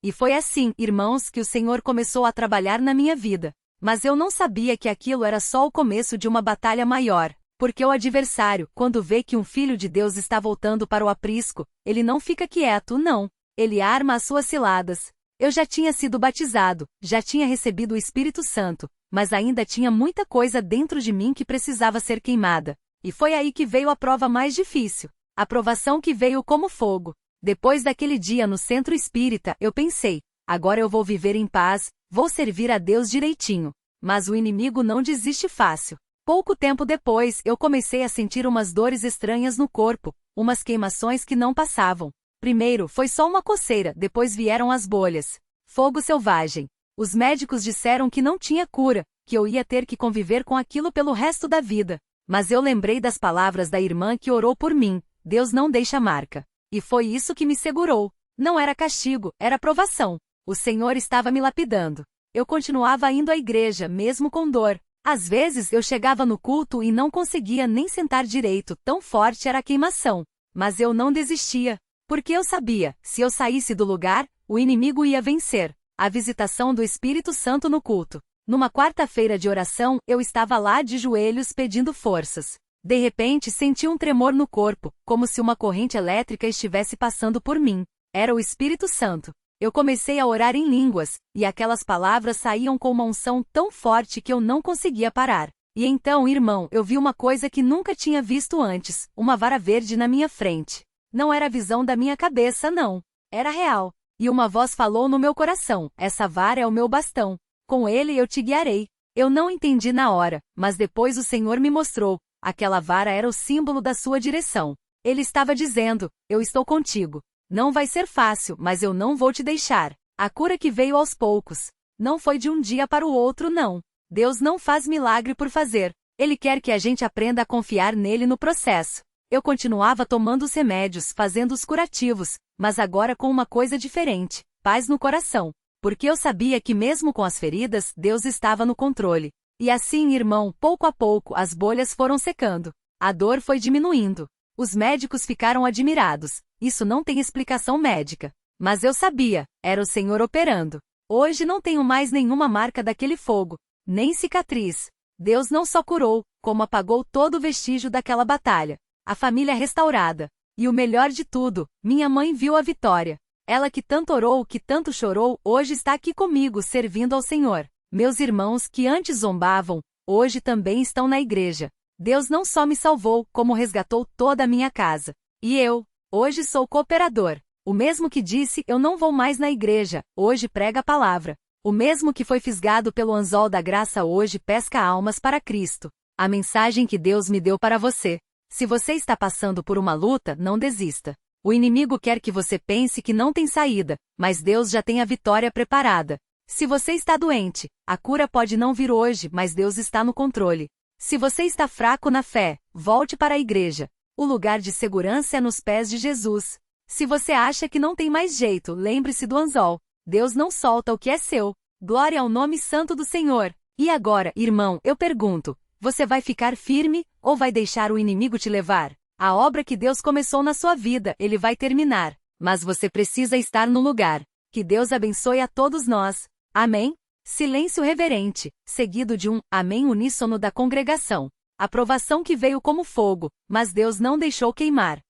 E foi assim, irmãos, que o Senhor começou a trabalhar na minha vida. Mas eu não sabia que aquilo era só o começo de uma batalha maior, porque o adversário, quando vê que um filho de Deus está voltando para o aprisco, ele não fica quieto, não. Ele arma as suas ciladas. Eu já tinha sido batizado, já tinha recebido o Espírito Santo, mas ainda tinha muita coisa dentro de mim que precisava ser queimada. E foi aí que veio a prova mais difícil. A provação que veio como fogo. Depois daquele dia no centro espírita, eu pensei, agora eu vou viver em paz, vou servir a Deus direitinho. Mas o inimigo não desiste fácil. Pouco tempo depois, eu comecei a sentir umas dores estranhas no corpo, umas queimações que não passavam. Primeiro foi só uma coceira, depois vieram as bolhas. Fogo selvagem. Os médicos disseram que não tinha cura, que eu ia ter que conviver com aquilo pelo resto da vida. Mas eu lembrei das palavras da irmã que orou por mim, Deus não deixa marca. E foi isso que me segurou. Não era castigo, era provação. O Senhor estava me lapidando. Eu continuava indo à igreja, mesmo com dor. Às vezes eu chegava no culto e não conseguia nem sentar direito, tão forte era a queimação. Mas eu não desistia. Porque eu sabia, se eu saísse do lugar, o inimigo ia vencer. A visitação do Espírito Santo no culto. Numa quarta-feira de oração, eu estava lá de joelhos pedindo forças. De repente senti um tremor no corpo, como se uma corrente elétrica estivesse passando por mim. Era o Espírito Santo. Eu comecei a orar em línguas, e aquelas palavras saíam com uma unção tão forte que eu não conseguia parar. E então, irmão, eu vi uma coisa que nunca tinha visto antes, uma vara verde na minha frente. Não era visão da minha cabeça, não. Era real. E uma voz falou no meu coração, essa vara é o meu bastão. Com ele eu te guiarei. Eu não entendi na hora, mas depois o Senhor me mostrou. Aquela vara era o símbolo da sua direção. Ele estava dizendo, eu estou contigo. Não vai ser fácil, mas eu não vou te deixar. A cura que veio aos poucos. Não foi de um dia para o outro, não. Deus não faz milagre por fazer. Ele quer que a gente aprenda a confiar nele no processo. Eu continuava tomando os remédios, fazendo os curativos, mas agora com uma coisa diferente, paz no coração. Porque eu sabia que mesmo com as feridas, Deus estava no controle. E assim, irmão, pouco a pouco, as bolhas foram secando. A dor foi diminuindo. Os médicos ficaram admirados. Isso não tem explicação médica. Mas eu sabia, era o Senhor operando. Hoje não tenho mais nenhuma marca daquele fogo, nem cicatriz. Deus não só curou, como apagou todo o vestígio daquela batalha. A família restaurada. E o melhor de tudo, minha mãe viu a vitória. Ela que tanto orou, que tanto chorou, hoje está aqui comigo servindo ao Senhor. Meus irmãos que antes zombavam, hoje também estão na igreja. Deus não só me salvou, como resgatou toda a minha casa. E eu, hoje sou cooperador. O mesmo que disse eu não vou mais na igreja, hoje prega a palavra. O mesmo que foi fisgado pelo anzol da graça hoje pesca almas para Cristo. A mensagem que Deus me deu para você. Se você está passando por uma luta, não desista. O inimigo quer que você pense que não tem saída, mas Deus já tem a vitória preparada. Se você está doente, a cura pode não vir hoje, mas Deus está no controle. Se você está fraco na fé, volte para a igreja. O lugar de segurança é nos pés de Jesus. Se você acha que não tem mais jeito, lembre-se do anzol. Deus não solta o que é seu. Glória ao nome santo do Senhor. E agora, irmão, eu pergunto, você vai ficar firme, ou vai deixar o inimigo te levar? A obra que Deus começou na sua vida, Ele vai terminar. Mas você precisa estar no lugar. Que Deus abençoe a todos nós. Amém? Silêncio reverente, seguido de um amém uníssono da congregação. A provação que veio como fogo, mas Deus não deixou queimar.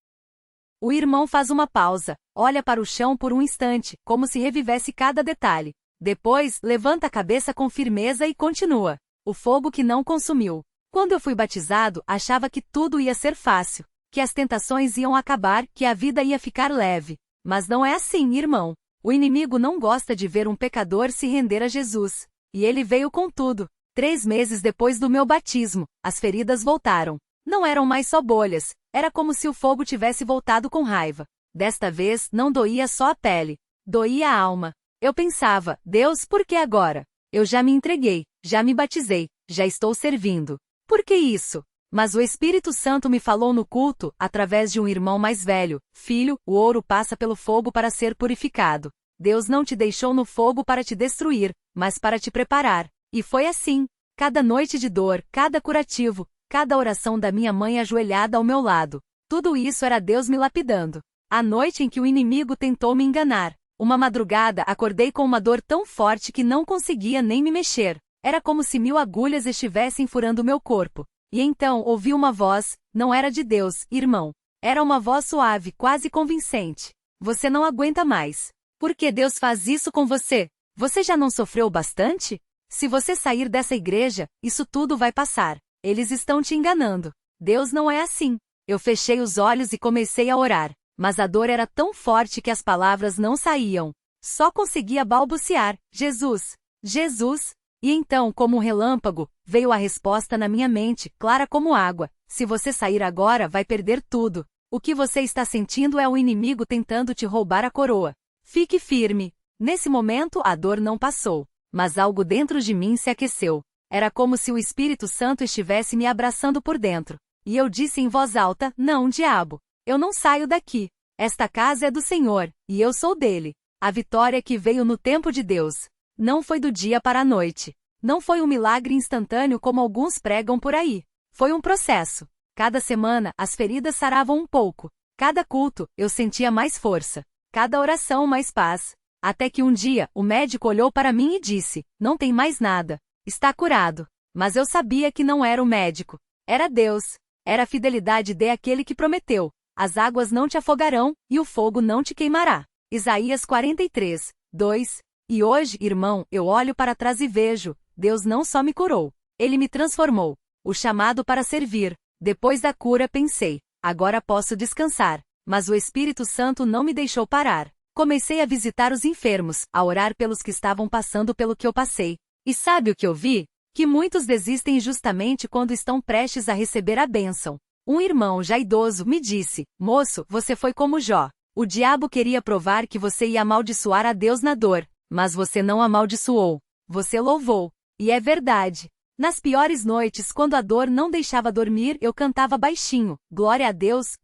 O irmão faz uma pausa, olha para o chão por um instante, como se revivesse cada detalhe. Depois, levanta a cabeça com firmeza e continua. O fogo que não consumiu. Quando eu fui batizado, achava que tudo ia ser fácil, que as tentações iam acabar, que a vida ia ficar leve. Mas não é assim, irmão. O inimigo não gosta de ver um pecador se render a Jesus. E ele veio com tudo. 3 meses depois do meu batismo, as feridas voltaram. Não eram mais só bolhas, era como se o fogo tivesse voltado com raiva. Desta vez, não doía só a pele, doía a alma. Eu pensava, Deus, por que agora? Eu já me entreguei, já me batizei, já estou servindo. Por que isso? Mas o Espírito Santo me falou no culto, através de um irmão mais velho, filho, o ouro passa pelo fogo para ser purificado. Deus não te deixou no fogo para te destruir, mas para te preparar. E foi assim. Cada noite de dor, cada curativo, cada oração da minha mãe ajoelhada ao meu lado. Tudo isso era Deus me lapidando. A noite em que o inimigo tentou me enganar. Uma madrugada acordei com uma dor tão forte que não conseguia nem me mexer. Era como se 1000 agulhas estivessem furando meu corpo. E então ouvi uma voz, não era de Deus, irmão. Era uma voz suave, quase convincente. Você não aguenta mais. Por que Deus faz isso com você? Você já não sofreu bastante? Se você sair dessa igreja, isso tudo vai passar. Eles estão te enganando. Deus não é assim. Eu fechei os olhos e comecei a orar. Mas a dor era tão forte que as palavras não saíam. Só conseguia balbuciar: Jesus, Jesus. E então, como um relâmpago, veio a resposta na minha mente, clara como água: se você sair agora, vai perder tudo. O que você está sentindo é o inimigo tentando te roubar a coroa. Fique firme. Nesse momento, a dor não passou. Mas algo dentro de mim se aqueceu. Era como se o Espírito Santo estivesse me abraçando por dentro. E eu disse em voz alta: não, diabo. Eu não saio daqui. Esta casa é do Senhor, e eu sou dele. A vitória que veio no tempo de Deus. Não foi do dia para a noite. Não foi um milagre instantâneo como alguns pregam por aí. Foi um processo. Cada semana, as feridas saravam um pouco. Cada culto, eu sentia mais força. Cada oração, mais paz. Até que um dia, o médico olhou para mim e disse: não tem mais nada. Está curado. Mas eu sabia que não era o médico. Era Deus. Era a fidelidade daquele que prometeu: as águas não te afogarão, e o fogo não te queimará. Isaías 43, 2. E hoje, irmão, eu olho para trás e vejo: Deus não só me curou. Ele me transformou. O chamado para servir. Depois da cura pensei: agora posso descansar. Mas o Espírito Santo não me deixou parar. Comecei a visitar os enfermos, a orar pelos que estavam passando pelo que eu passei. E sabe o que eu vi? Que muitos desistem justamente quando estão prestes a receber a bênção. Um irmão já idoso me disse: moço, você foi como Jó. O diabo queria provar que você ia amaldiçoar a Deus na dor, mas você não amaldiçoou. Você louvou. E é verdade. Nas piores noites, quando a dor não deixava dormir, eu cantava baixinho: glória a Deus,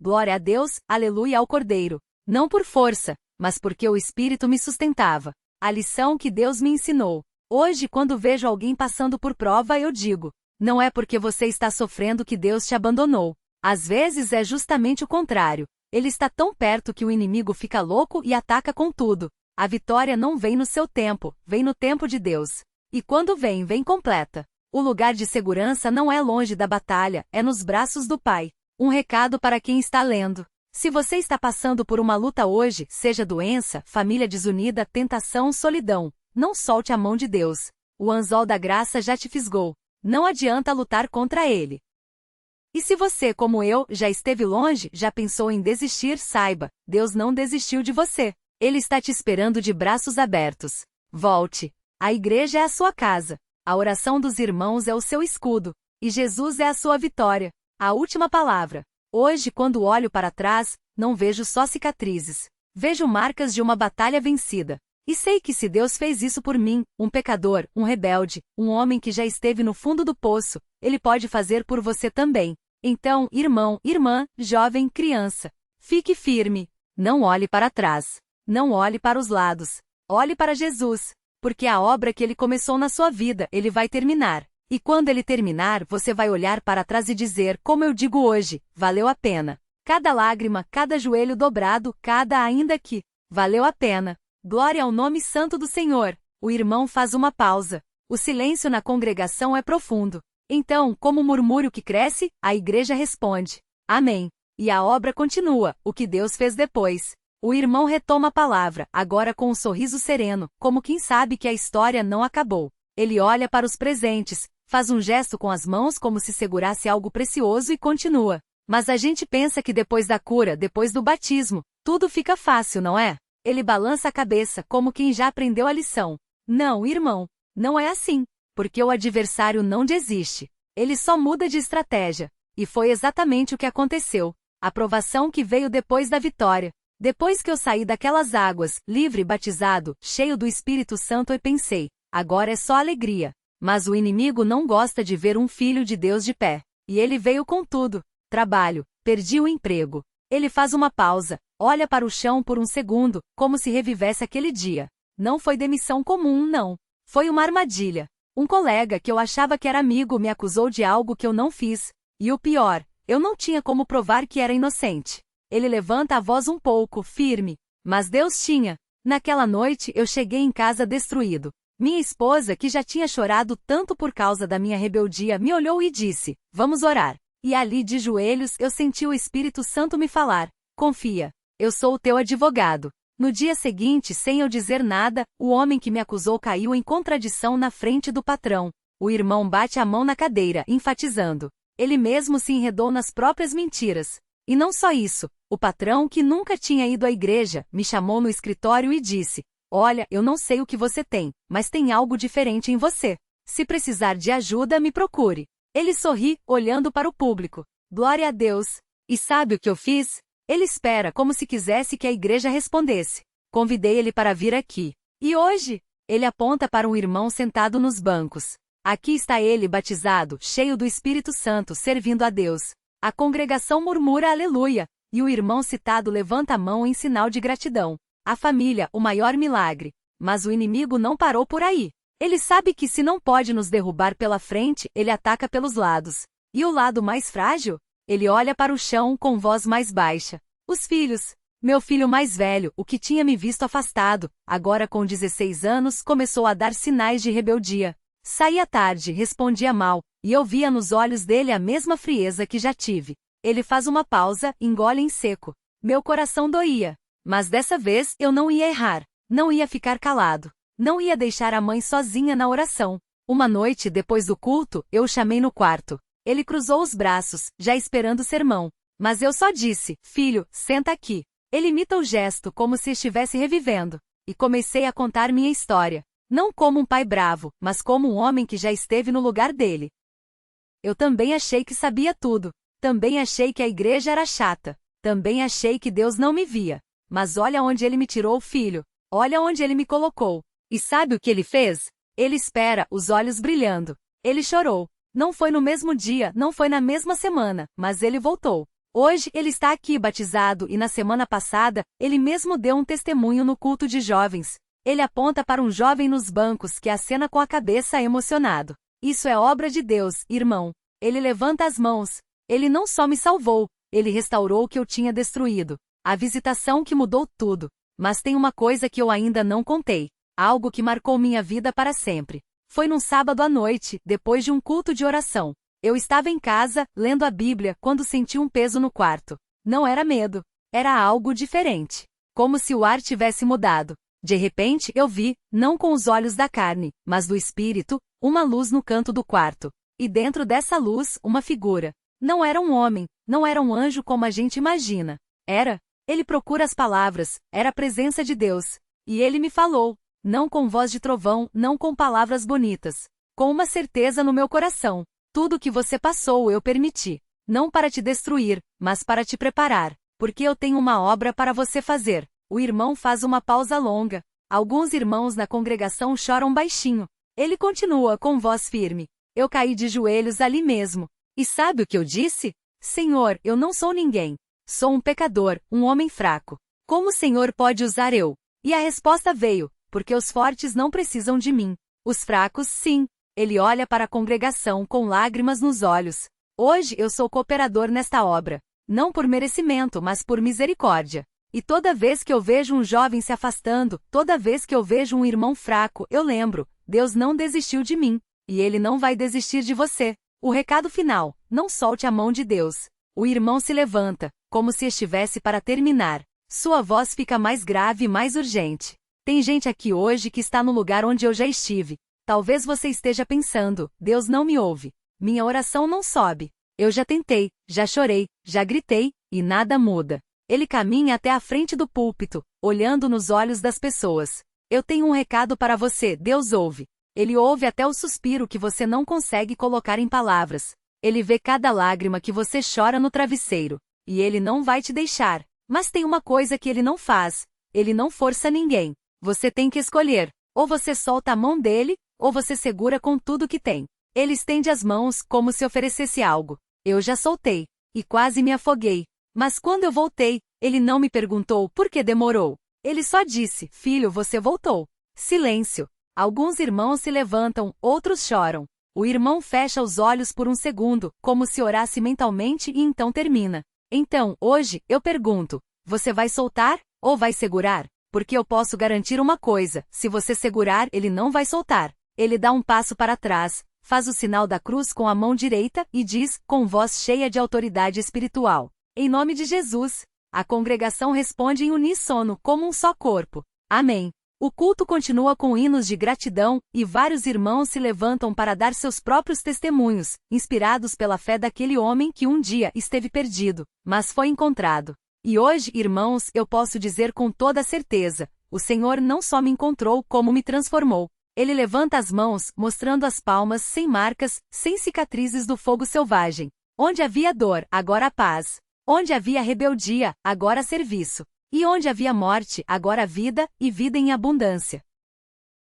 aleluia ao Cordeiro. Não por força, mas porque o Espírito me sustentava. A lição que Deus me ensinou. Hoje, quando vejo alguém passando por prova, eu digo: não é porque você está sofrendo que Deus te abandonou. Às vezes é justamente o contrário. Ele está tão perto que o inimigo fica louco e ataca com tudo. A vitória não vem no seu tempo, vem no tempo de Deus. E quando vem, vem completa. O lugar de segurança não é longe da batalha, é nos braços do Pai. Um recado para quem está lendo. Se você está passando por uma luta hoje, seja doença, família desunida, tentação, solidão, não solte a mão de Deus. O anzol da graça já te fisgou. Não adianta lutar contra ele. E se você, como eu, já esteve longe, já pensou em desistir, saiba: Deus não desistiu de você. Ele está te esperando de braços abertos. Volte. A igreja é a sua casa. A oração dos irmãos é o seu escudo. E Jesus é a sua vitória. A última palavra. Hoje, quando olho para trás, não vejo só cicatrizes. Vejo marcas de uma batalha vencida. E sei que se Deus fez isso por mim, um pecador, um rebelde, um homem que já esteve no fundo do poço, Ele pode fazer por você também. Então, irmão, irmã, jovem, criança, fique firme. Não olhe para trás. Não olhe para os lados. Olhe para Jesus. Porque a obra que Ele começou na sua vida, Ele vai terminar. E quando Ele terminar, você vai olhar para trás e dizer, como eu digo hoje: valeu a pena. Cada lágrima, cada joelho dobrado, cada ainda que. Valeu a pena. Glória ao nome santo do Senhor. O irmão faz uma pausa. O silêncio na congregação é profundo. Então, como o murmúrio que cresce, a igreja responde: amém. E a obra continua, o que Deus fez depois. O irmão retoma a palavra, agora com um sorriso sereno, como quem sabe que a história não acabou. Ele olha para os presentes, faz um gesto com as mãos como se segurasse algo precioso e continua. Mas a gente pensa que depois da cura, depois do batismo, tudo fica fácil, não é? Ele balança a cabeça, como quem já aprendeu a lição. Não, irmão, não é assim. Porque o adversário não desiste. Ele só muda de estratégia. E foi exatamente o que aconteceu. A provação que veio depois da vitória. Depois que eu saí daquelas águas, livre, batizado, cheio do Espírito Santo, eu pensei: agora é só alegria. Mas o inimigo não gosta de ver um filho de Deus de pé. E ele veio com tudo. Trabalho. Perdi o emprego. Ele faz uma pausa, olha para o chão por um segundo, como se revivesse aquele dia. Não foi demissão comum, não. Foi uma armadilha. Um colega que eu achava que era amigo me acusou de algo que eu não fiz. E o pior, eu não tinha como provar que era inocente. Ele levanta a voz um pouco, firme. Mas Deus tinha. Naquela noite eu cheguei em casa destruído. Minha esposa, que já tinha chorado tanto por causa da minha rebeldia, me olhou e disse: "Vamos orar." E ali de joelhos eu senti o Espírito Santo me falar: "Confia, eu sou o teu advogado." No dia seguinte, sem eu dizer nada, o homem que me acusou caiu em contradição na frente do patrão. O irmão bate a mão na cadeira, enfatizando. Ele mesmo se enredou nas próprias mentiras. E não só isso, o patrão, que nunca tinha ido à igreja, me chamou no escritório e disse: "Olha, eu não sei o que você tem, mas tem algo diferente em você. Se precisar de ajuda, me procure." Ele sorri, olhando para o público. Glória a Deus! E sabe o que eu fiz? Ele espera como se quisesse que a igreja respondesse. Convidei ele para vir aqui. E hoje? Ele aponta para um irmão sentado nos bancos. Aqui está ele batizado, cheio do Espírito Santo, servindo a Deus. A congregação murmura aleluia, e o irmão citado levanta a mão em sinal de gratidão. A família, o maior milagre. Mas o inimigo não parou por aí. Ele sabe que se não pode nos derrubar pela frente, ele ataca pelos lados. E o lado mais frágil? Ele olha para o chão com voz mais baixa. Os filhos. Meu filho mais velho, o que tinha me visto afastado, agora com 16 anos, começou a dar sinais de rebeldia. Saía tarde, respondia mal, e eu via nos olhos dele a mesma frieza que já tive. Ele faz uma pausa, engole em seco. Meu coração doía. Mas dessa vez eu não ia errar. Não ia ficar calado. Não ia deixar a mãe sozinha na oração. Uma noite depois do culto, eu o chamei no quarto. Ele cruzou os braços, já esperando o sermão. Mas eu só disse: "Filho, senta aqui." Ele imita o gesto como se estivesse revivendo. E comecei a contar minha história. Não como um pai bravo, mas como um homem que já esteve no lugar dele. Eu também achei que sabia tudo. Também achei que a igreja era chata. Também achei que Deus não me via. Mas olha onde ele me tirou, filho. Olha onde ele me colocou. E sabe o que ele fez? Ele espera, os olhos brilhando. Ele chorou. Não foi no mesmo dia, não foi na mesma semana, mas ele voltou. Hoje ele está aqui batizado e na semana passada, ele mesmo deu um testemunho no culto de jovens. Ele aponta para um jovem nos bancos que acena com a cabeça emocionado. Isso é obra de Deus, irmão. Ele levanta as mãos. Ele não só me salvou, ele restaurou o que eu tinha destruído. A visitação que mudou tudo. Mas tem uma coisa que eu ainda não contei. Algo que marcou minha vida para sempre. Foi num sábado à noite, depois de um culto de oração. Eu estava em casa, lendo a Bíblia, quando senti um peso no quarto. Não era medo. Era algo diferente. Como se o ar tivesse mudado. De repente eu vi, não com os olhos da carne, mas do espírito, uma luz no canto do quarto. E dentro dessa luz, uma figura. Não era um homem, não era um anjo como a gente imagina. Ele procura as palavras, era a presença de Deus. E ele me falou. Não com voz de trovão, não com palavras bonitas. Com uma certeza no meu coração. Tudo o que você passou eu permiti. Não para te destruir, mas para te preparar. Porque eu tenho uma obra para você fazer. O irmão faz uma pausa longa. Alguns irmãos na congregação choram baixinho. Ele continua com voz firme. Eu caí de joelhos ali mesmo. E sabe o que eu disse? Senhor, eu não sou ninguém. Sou um pecador, um homem fraco. Como o Senhor pode usar eu? E a resposta veio. Porque os fortes não precisam de mim. Os fracos, sim. Ele olha para a congregação com lágrimas nos olhos. Hoje eu sou cooperador nesta obra. Não por merecimento, mas por misericórdia. E toda vez que eu vejo um jovem se afastando, toda vez que eu vejo um irmão fraco, eu lembro, Deus não desistiu de mim. E Ele não vai desistir de você. O recado final, não solte a mão de Deus. O irmão se levanta, como se estivesse para terminar. Sua voz fica mais grave e mais urgente. Tem gente aqui hoje que está no lugar onde eu já estive. Talvez você esteja pensando, Deus não me ouve. Minha oração não sobe. Eu já tentei, já chorei, já gritei, e nada muda. Ele caminha até a frente do púlpito, olhando nos olhos das pessoas. Eu tenho um recado para você, Deus ouve. Ele ouve até o suspiro que você não consegue colocar em palavras. Ele vê cada lágrima que você chora no travesseiro. E Ele não vai te deixar. Mas tem uma coisa que Ele não faz. Ele não força ninguém. Você tem que escolher. Ou você solta a mão dele, ou você segura com tudo que tem. Ele estende as mãos como se oferecesse algo. Eu já soltei. E quase me afoguei. Mas quando eu voltei, ele não me perguntou por que demorou. Ele só disse, filho, você voltou. Silêncio. Alguns irmãos se levantam, outros choram. O irmão fecha os olhos por um segundo, como se orasse mentalmente e então termina. Então, hoje, eu pergunto, você vai soltar, ou vai segurar? porque eu posso garantir uma coisa: se você segurar, ele não vai soltar. Ele dá um passo para trás, faz o sinal da cruz com a mão direita e diz, com voz cheia de autoridade espiritual: em nome de Jesus. A congregação responde em uníssono, como um só corpo: amém. O culto continua com hinos de gratidão, e vários irmãos se levantam para dar seus próprios testemunhos, inspirados pela fé daquele homem que um dia esteve perdido, mas foi encontrado. E hoje, irmãos, eu posso dizer com toda certeza: o Senhor não só me encontrou, como me transformou. Ele levanta as mãos, mostrando as palmas sem marcas, sem cicatrizes do fogo selvagem. Onde havia dor, agora há paz. Onde havia rebeldia, agora serviço. E onde havia morte, agora vida, e vida em abundância.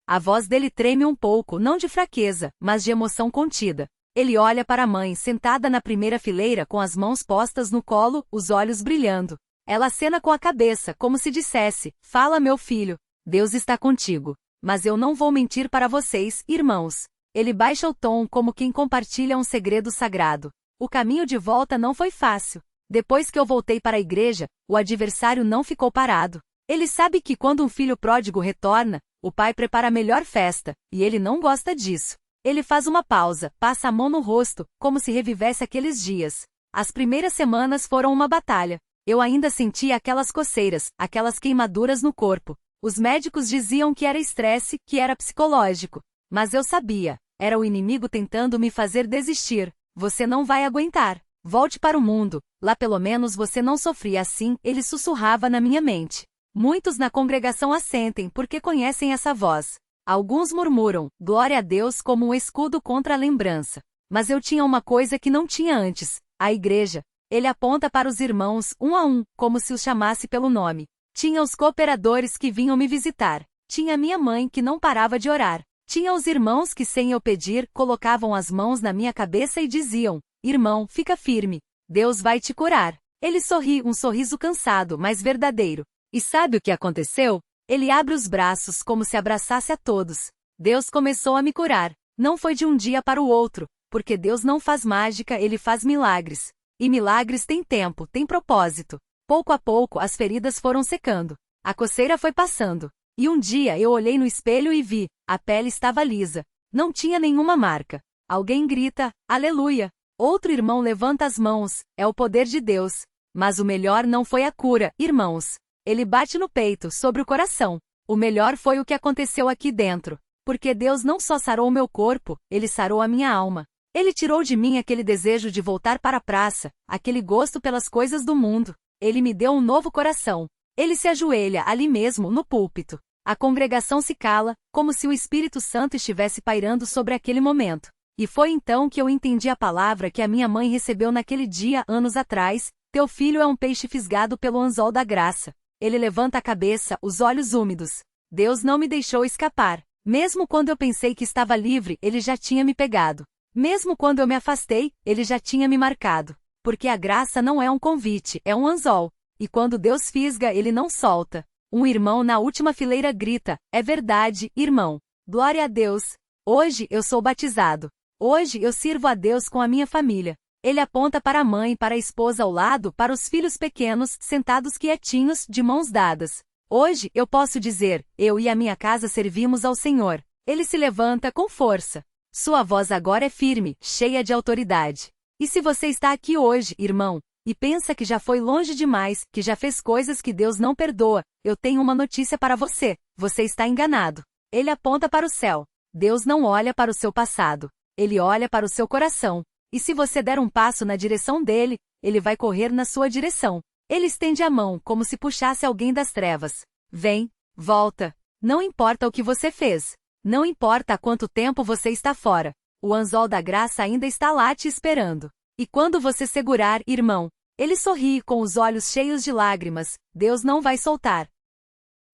A voz dele treme um pouco, não de fraqueza, mas de emoção contida. Ele olha para a mãe sentada na primeira fileira com as mãos postas no colo, os olhos brilhando. Ela acena com a cabeça, como se dissesse: fala, meu filho, Deus está contigo. Mas eu não vou mentir para vocês, irmãos. Ele baixa o tom como quem compartilha um segredo sagrado. O caminho de volta não foi fácil. Depois que eu voltei para a igreja, o adversário não ficou parado. Ele sabe que quando um filho pródigo retorna, o pai prepara a melhor festa, e ele não gosta disso. Ele faz uma pausa, passa a mão no rosto, como se revivesse aqueles dias. As primeiras semanas foram uma batalha. Eu ainda sentia aquelas coceiras, aquelas queimaduras no corpo. Os médicos diziam que era estresse, que era psicológico. Mas eu sabia, era o inimigo tentando me fazer desistir. Você não vai aguentar. Volte para o mundo, lá pelo menos você não sofria assim, ele sussurrava na minha mente. Muitos na congregação assentem porque conhecem essa voz. Alguns murmuram, glória a Deus, como um escudo contra a lembrança. Mas eu tinha uma coisa que não tinha antes: a igreja. Ele aponta para os irmãos, um a um, como se os chamasse pelo nome. Tinha os cooperadores que vinham me visitar. Tinha minha mãe que não parava de orar. Tinha os irmãos que, sem eu pedir, colocavam as mãos na minha cabeça e diziam: irmão, fica firme. Deus vai te curar. Ele sorri, um sorriso cansado, mas verdadeiro. E sabe o que aconteceu? Ele abre os braços como se abraçasse a todos. Deus começou a me curar. Não foi de um dia para o outro, porque Deus não faz mágica, ele faz milagres. E milagres têm tempo, têm propósito. Pouco a pouco as feridas foram secando. A coceira foi passando. E um dia eu olhei no espelho e vi, a pele estava lisa. Não tinha nenhuma marca. Alguém grita, aleluia. Outro irmão levanta as mãos, é o poder de Deus. Mas o melhor não foi a cura, irmãos. Ele bate no peito, sobre o coração. O melhor foi o que aconteceu aqui dentro. Porque Deus não só sarou o meu corpo, ele sarou a minha alma. Ele tirou de mim aquele desejo de voltar para a praça, aquele gosto pelas coisas do mundo. Ele me deu um novo coração. Ele se ajoelha ali mesmo, no púlpito. A congregação se cala, como se o Espírito Santo estivesse pairando sobre aquele momento. E foi então que eu entendi a palavra que a minha mãe recebeu naquele dia anos atrás: teu filho é um peixe fisgado pelo anzol da graça. Ele levanta a cabeça, os olhos úmidos. Deus não me deixou escapar. Mesmo quando eu pensei que estava livre, ele já tinha me pegado. Mesmo quando eu me afastei, ele já tinha me marcado. Porque a graça não é um convite, é um anzol. E quando Deus fisga, ele não solta. Um irmão na última fileira grita: é verdade, irmão. Glória a Deus. Hoje eu sou batizado. Hoje eu sirvo a Deus com a minha família. Ele aponta para a mãe, para a esposa ao lado, para os filhos pequenos, sentados quietinhos, de mãos dadas. Hoje eu posso dizer: eu e a minha casa servimos ao Senhor. Ele se levanta com força. Sua voz agora é firme, cheia de autoridade. E se você está aqui hoje, irmão, e pensa que já foi longe demais, que já fez coisas que Deus não perdoa, eu tenho uma notícia para você: você está enganado. Ele aponta para o céu. Deus não olha para o seu passado. Ele olha para o seu coração. E se você der um passo na direção dele, ele vai correr na sua direção. Ele estende a mão, como se puxasse alguém das trevas. Vem, volta. Não importa o que você fez. Não importa há quanto tempo você está fora. O anzol da graça ainda está lá te esperando. E quando você segurar, irmão, ele sorri com os olhos cheios de lágrimas. Deus não vai soltar.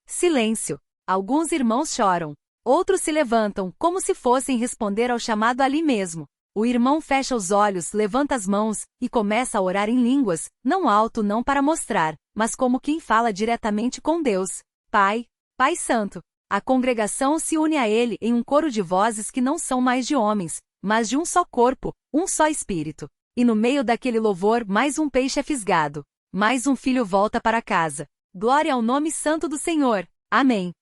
Silêncio. Alguns irmãos choram. Outros se levantam, como se fossem responder ao chamado ali mesmo. O irmão fecha os olhos, levanta as mãos, e começa a orar em línguas, não alto, não para mostrar, mas como quem fala diretamente com Deus. Pai, Pai Santo. A congregação se une a ele em um coro de vozes que não são mais de homens, mas de um só corpo, um só espírito. E no meio daquele louvor, mais um peixe é fisgado. Mais um filho volta para casa. Glória ao nome santo do Senhor. Amém.